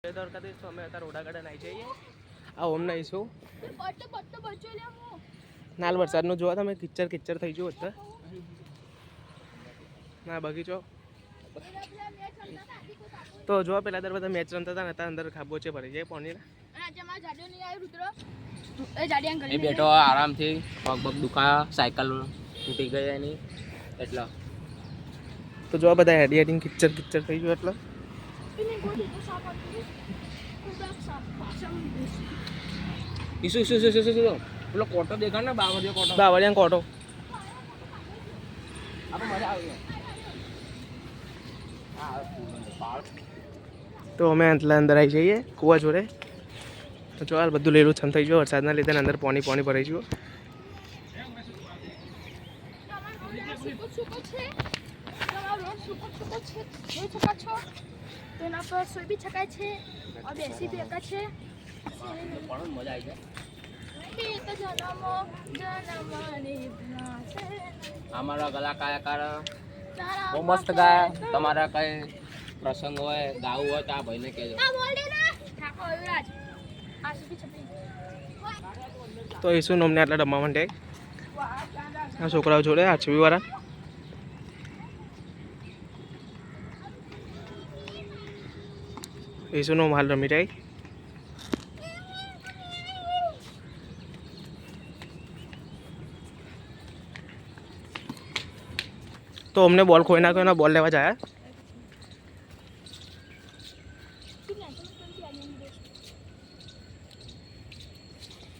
દ્વારકાધીશ. તો અમે અત્યારે રોડા ગાર્ડન આવી જઈએ. આ ઓમ નાઈશું નાલ વરસાદનું જોવા તમે કિચ્ચર કિચ્ચર થઈ ગયું અત્યારે ના બગીચો. તો જોવા પેલા દર બધા મેચ રમતા હતા ને અંદર ખાબોચે ભરી જાય પાણીના. એ બેઠો આરામથી પગ પગ દુખા સાયકલ તૂટી ગઈ એની એટલે તો જોવા બધા હેડી હેડિંગ કિચ્ચર કિચ્ચર થઈ ગયું એટલે ઈસુ ઈસુ ઈસુ ઈસુ પેલો કોટો દેખાડ ને બાવળિયા કોટો. આપણે મજા આવી તો અમે એટલા અંદર આવી જઈએ કુવા જોડે. તો જો હાલ બધું લીલું છમ થઈ ગયું વરસાદના લીધે અંદર પાણી પાણી ભરાઈ ગયું. તેના પર સોઈ બી છકાય છે और બેસી બી એકા છે. પણ મજા આવી જાય. અમારા કલાકાર બહુ મસ્ત ગાય. તમારા કઈ પ્રસંગ હોય ગાવું હોય તો આ ભાઈને કહેજો. તો એ શું અમને આટલા રમવા માટે આ છોકરાઓ જોડે આ છબીવાળા ઈસુનો હાલ રમી જાય. તો અમને બોલ ખોઈ નાખ્યો એના બોલ લેવા જાય.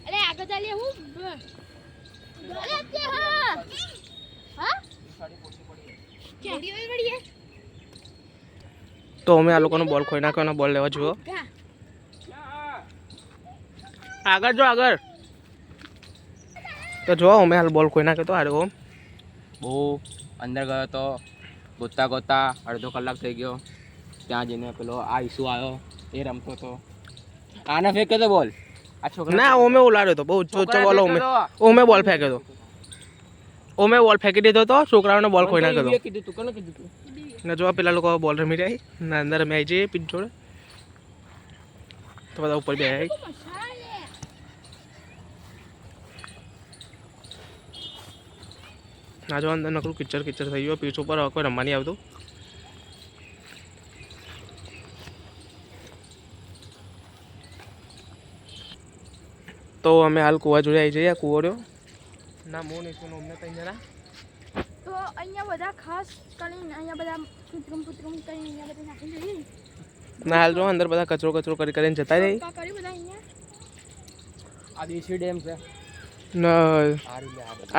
અરે આગળ ચાલીએ હું અરે કે હા હા કેડી હોય વળીએ. તો અમે આ લોકોનો બોલ ખોઈ નાખ્યો એનો બોલ લેવા જુઓ. આગળ જો આગળ. તો જો અમે હાલ બોલ ખોઈ નાખ્યો તો હારે ઓમ બહુ અંદર ગયો તો ગોતા ગોતા અડધો કલાક થઈ ગયો. ત્યાં જઈને પેલો આ ઈસુ આવ્યો એ રમતો હતો. આને ફેંક્યો તો બોલ આ છોકરા ના ઓમે ઉલાડ્યો તો બહુ ચોચો બોલ ઓમે બોલ ફેંક્યો તો. ઓમે બોલ ફેંકી દીધો તો છોકરાઓને બોલ ખોઈ નાખ્યો તો. કીધું તું કોને કીધું તું? ને જો પેલા લોકો બોલ રમી જાય ને અંદર અમે આવી જઈએ પીચ જોડે. તો બધા ઉપર બે આવી ના જો અંદર નકરું કિચ્ચર કિચ્ચર થઈ ગયો. પીચ ઉપર કોઈ રમવા નહીં આવતું. તો અમે હાલ કુવા જોડે આવી જઈએ. કુવો રહ્યો ના મો નહીં અમને કઈ જરા. તો અહીંયા બધા ખાસ કરીને અહીંયા બધા પુત્રમ કરીને અહીંયા બધા નાખી દઈએ. ના હાલ જો અંદર બધા કચરો કચરો કરી કરીને જતા રહી. કરી બધા અહીંયા આ દેશી ડેમ છે.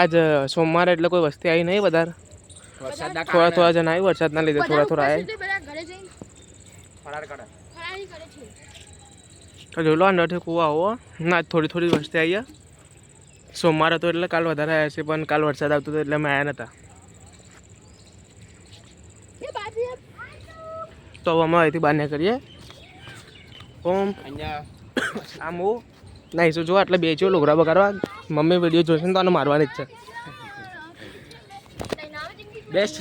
આજ સોમવારે એટલે કોઈ વસ્તી આવી નહીં વધારે. વરસાદના થોડા થોડા જણ આવી વરસાદના લીધે થોડા થોડા આવ્યા. બધા ઘરે જઈને ફરાર કરે. ફરાળી કરે છે. તો જોઈ લો અંદરથી કુવા આવો ના થોડી થોડી વસ્તી આવી. સોમવારે હતો એટલે કાલ વધારે આવ્યા છે પણ કાલ વરસાદ આવતો હતો એટલે અમે આવ્યા નહોતા. તો અમે અહીંથી બહાર કરીએ. ઓમ અહીંયા આમ હું નહીં શું જો એટલે બેચ્યો લોગરા બગાડવા. મમ્મી વિડીયો જોશે ને તો આને મારવાની જ છે. બેસ્ટ